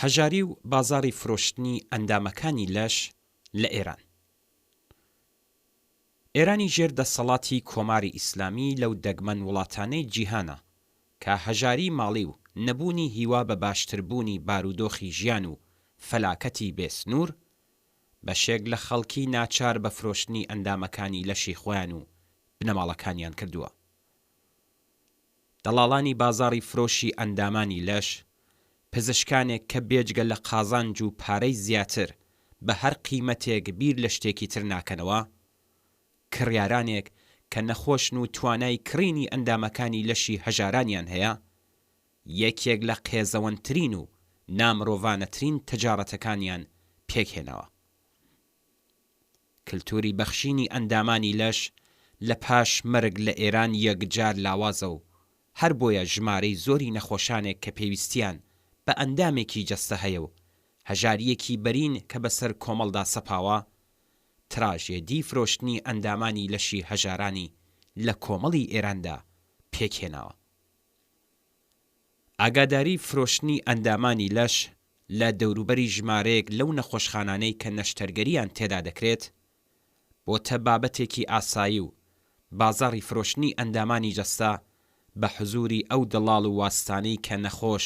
هەژاری و بازاڕی فرۆشتنی ئەندامەکانی لەش لە ئێران. ئێرانی ژێر دەسەڵاتی کۆماری ئیسلامی لەو دەگمەن وڵاتانەی جیهانە کە هەژاری ماڵی و نەبوونی هیوا بە باشتربوونی بارودۆخی ژیان و فەلاکەتی بێسنوور بەشێک لە خەڵکی ناچار بە فرۆشتنی ئەندامەکانی لەشی خۆیان و بنەماڵەکانیان کردووە. دەڵاڵانی بازاڕی فرۆشی ئەندامانی لەش پزیشکانێک کە بێجگە لە قازانج و پارەی زیاتر بە هەر قیمەتێک بیر لە شتێکی تر ناکەنەوە، کڕیارانێک کە نەخۆشن و توانای کڕینی ئەندامەکانی لەشی هەژارانیان هەیە، یەکێک لە قێزەوەندترین و نامرۆڤانەترین تجارەتەکانیان پێکهێنەوە. کللتوری بەخشینی ئەندامانی لەش لە پاش مەرگ لە ئێران یەکجار لاوازە و هەر بۆیە ژمارەی زۆری نەخۆشانێک کە پێویستیان بە ئەندامێکی جەستە هەیە و هەژاریەکی بەرین کە بەسەر کۆمەڵدا سەپاوە، تراژێدی فرۆشتنی ئەندامانی لەشی هەژارانی لە کۆمەڵی ئێراندا پێکهێناوە. ئاگاداری فرۆشتنی ئەندامانی لەش لە دەوروبەری ژمارەیەک لەو نەخۆشخانانەی کە نەشتەرگەریان تێدا دەکرێت بۆتە بابەتێکی ئاسایی و بازاڕی فرۆشتنی ئەندامانی جەستە بە حزوری ئەو دەڵاڵ و واستانەی کە نەخۆش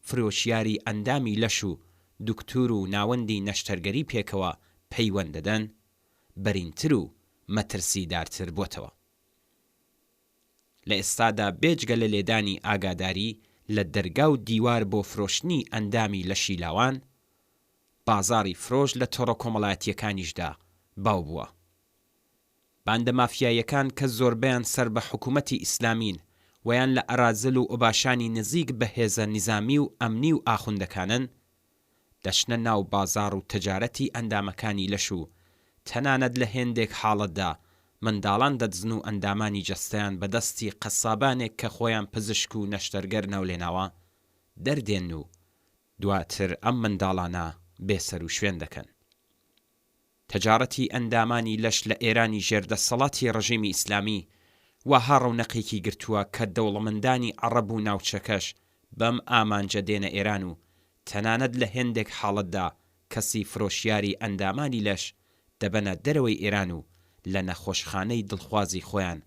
فرۆشیاری ئەندامی لەش و دوکتور و ناوەندی نەشتەرگەری پێکەوە پەیوەند دەدەن بەرینتر و مەترسیدارتر بۆتەوە. لە ئێستادا بێجگە لە لێدانی ئاگاداری لە دەرگا و دیوار بۆ فرۆشتنی ئەندامی لەشی لاوان، بازاڕی فرۆش لە تۆڕە کۆمەڵایەتیەکانیشدا باو بووە. باندە مافیایەکان کە زۆربیان سەر بە حکوومەتی ئیسلامین ویان لە ئەرازل و ئۆباشانی نزیک بە هێزە نیزامی و ئەمنی و ئاخوندەکانن، دەشنە ناو بازاڕ و تجارەتی ئەندامەکانی لەش و تەنانەت لە هێندێک حاڵەتدا منداڵان دەدزن و ئەندامانی جەستەیان بەدەستی قەسابانێک کە خۆیان پزیشک و نەشتەرگەر ناولێناوە دەردێن و دواتر ئەم منداڵانە بێسەر و شوێن دەکەن. تجارەتی ئەندامانی لەش لە ئێرانی ژێردەسەڵاتی ڕژیمی ئیسلامی وەها ڕەونەقێکی گرتووە کە دەوڵەمەندانی عەرەب و ناوچەکەش بەم ئامانجە دێنە ئێران و تەنانەت لە هێندێک حاڵەتدا کەسی فرۆشیاری ئەندامانی لەش دەبەنە دەرەوەی ئێران و لە نەخۆشخانەی دڵخوازی خۆیان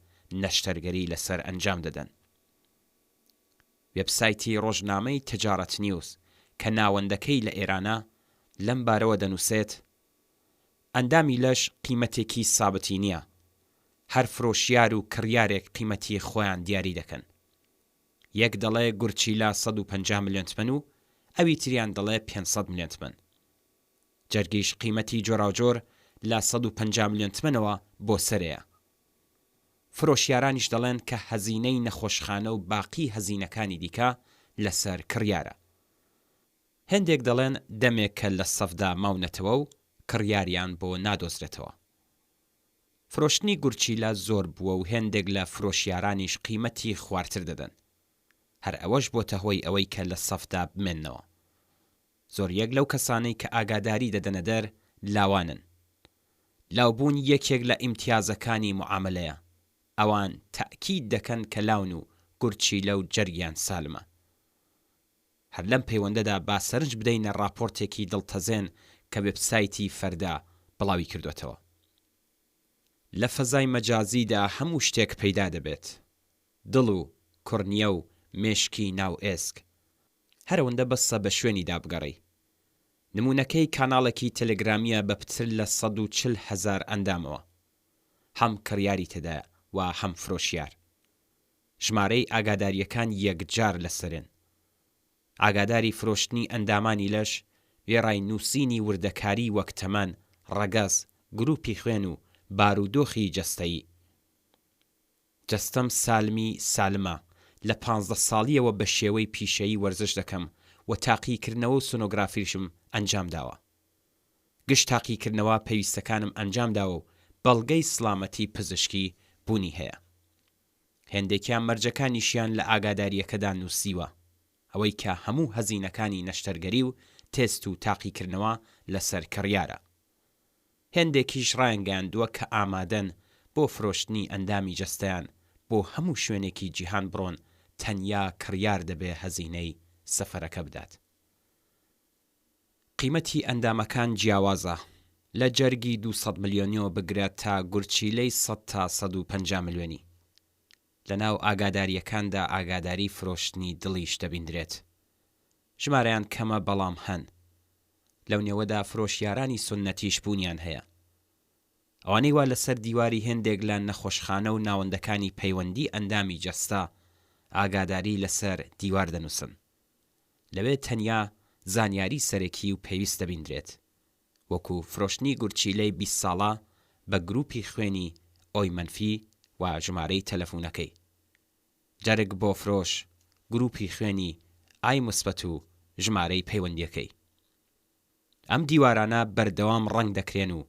نەشتەرگەری لەسەر ئەنجام دەدەن. وێبسایتی ڕۆژنامەی تجارەت نیوز کە ناوەندەکەی لە ئێرانە لەم بارەوە دەنووسێت: ئەندامی لەش قیمەتێکی سابتی نییە، هەر فرۆشیار و کڕیارێک قیمەتی خۆیان دیاری دەکەن. یەک دەڵێ گورچیلا 150 ملیۆن تمەن و ئەوی تریان دەڵێ 500 ملیۆن تمەن. جەرگیش قیمەتی جۆراوجۆر لە 150 ملیۆن تمەنەوە بۆ سەرەیە. فرۆشیارانیش دەڵێن کە هەزینەی نەخۆشخانە و باقی هەزینەکانی دیکە لەسەر کڕیارە. هەندێک دەڵێن دەمێک کە لە سەفدا ماونەتەوە و کڕیاریان بۆ نادۆزرێتەوە. فرۆشتنی گورچیلا زۆر بووە و هێندێک لە فرۆشیارانیش قیمەتی خوارتر دەدەن. هەر ئەوەش بۆتە هۆی ئەوەی کە لە سەفدا بمێننەوە. زۆر یەک لەو کەسانەی کە ئاگاداری دەدەنە دەر لاوانن. لاوبوون یەکێک لە ئیمتیازەکانی موعاملەیە. ئەوان تەئکید دەکەن کە لاون و گورچیلە و جەرگیان سالمە. هەر لەم پەیوەندەدا با سەرنج بدەینە راپۆرتێکی دڵتەزێن کە وێبسایتی فەردا بڵاوی کردوێتەوە. لە فەزای مەجازیدا هەموو شتێک پەیدا دەبێت. دڵ و کوڕنیە و مێشکی ناو ئێسک. هەرەوەندە بەسە بە شوێنی دابگەڕی. نمونەکەی کاناڵێکی تەلەگرامیە بە پتر لە 140,000 ئەندامەوە. هەم کڕیاری تێدایە و هەم فرۆشیار. ژمارەی ئاگاداریەکان یەکجار لەسەرن. ئاگاداری فرۆشتنی ئەندامانی لەش، وێڕای نووسینی وردەکاری وەک تەمەن، ڕەگەز، گروپی خوێن و بارودۆخی جەستەیی. جەستەم سالمی سالمە، لە 15 ساڵیەوە بە شێوەی پیشەیی وەرزش دەکەم و تاقیکردنەوە و سۆنۆگرافیشم ئەنجام داوە. گشت تاقیکردنەوە پێویستەکانم ئەنجام داوە و بەڵگەی سڵامەتی پزیشکی بوونی هەیە. هێندێکیان مەرجەکانیشیان لە ئاگاداریەکەدا نووسیوە، ئەوەی کە هەموو هەزینەکانی نەشتەرگەری و تێست و تاقیکردنەوە لەسەر کڕیارە. هێندێکیش ڕایانگەیاندووە کە ئامادەن بۆ فرۆشتنی ئەندامی جەستەیان بۆ هەموو شوێنێکی جیهان بڕۆن، تەنیا کڕیار دەبێ هەزینەی سەفەرەکە بدات. قیمەتی ئەندامەکان جیاوازە، لە جەرگی 200 ملیۆنیەوە بگرێت تا گورچیلەی 100 تا 150 ملیۆنی. لەناو ئاگاداریەکاندا ئاگاداری فرۆشتنی دڵیش دەبیندرێت. ژمارەیان کەمە بەڵام هەن. لەو نێوەدا فرۆشیارانی سونەتیش بوونیان هەیە. ئەوانەی وا لەسەر دیواری هێندێک لە نەخۆشخانە و ناوەندەکانی پەیوەندی ئەندامی جەستا ئاگاداری لەسەر دیوار دەنووسن. لەوێ تەنیا زانیاری سەرەکی و پێویست دەبیندرێت، وەکو فرۆشتنی گورچیلەی 20 ساڵە بە گروپی خوێنی ئۆی منفی و ژمارەی تەلەفۆنەکەی. جارێک بۆ فرۆش گروپی خوێنی ئای مثبەت و ژمارەی پەیوەندیەکەی. ئەم دیوارانە بەردەوام ڕەنگ دەکرێن و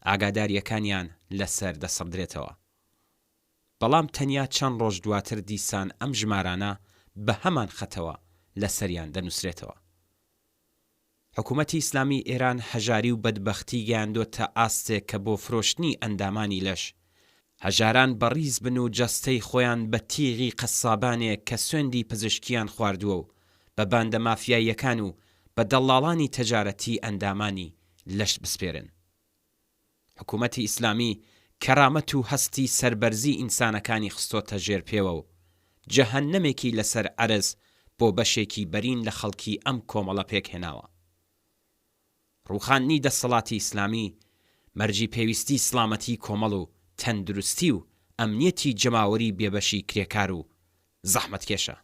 ئاگاداریەکانیان لەسەر دەسەڵدرێتەوە. بەڵام تەنیا چەند ڕۆژ دواتر دیسان ئەم ژمارانە بە هەمان خەتەوە لەسەریان دەنووسرێتەوە. حکوومەتی ئیسلامی ئێران هەژاری و بەدبەختی گەیاندۆتە ئاستێک کە بۆ فرۆشتنی ئەندامانی لەش هەژاران بەڕیز بن و جەستەی خۆیان بە تیغی قەسابانێک کە سوێندی پزیشکیان خواردووە و بە باندە مافیاییەکان و بە دەڵاڵانی تەجارەتی ئەندامانی لەشت بسپێرن. حکوومەتی ئیسلامی کەرامەت و هەستی سەربەرزی ئینسانەکانی خستۆتە ژێر پێوە و جەهەنەمێکی لەسەر عەرز بۆ بەشێکی بەرین لە خەڵکی ئەم کۆمەڵە پێکهێناوە. ڕووخاندنی دەسەڵاتی ئیسلامی مەرجی پێویستی سڵامەتی کۆمەڵ و تەندروستی و ئەمنیەتی جەماوەری بێبەشی کرێکار و زەحمەتکێشە.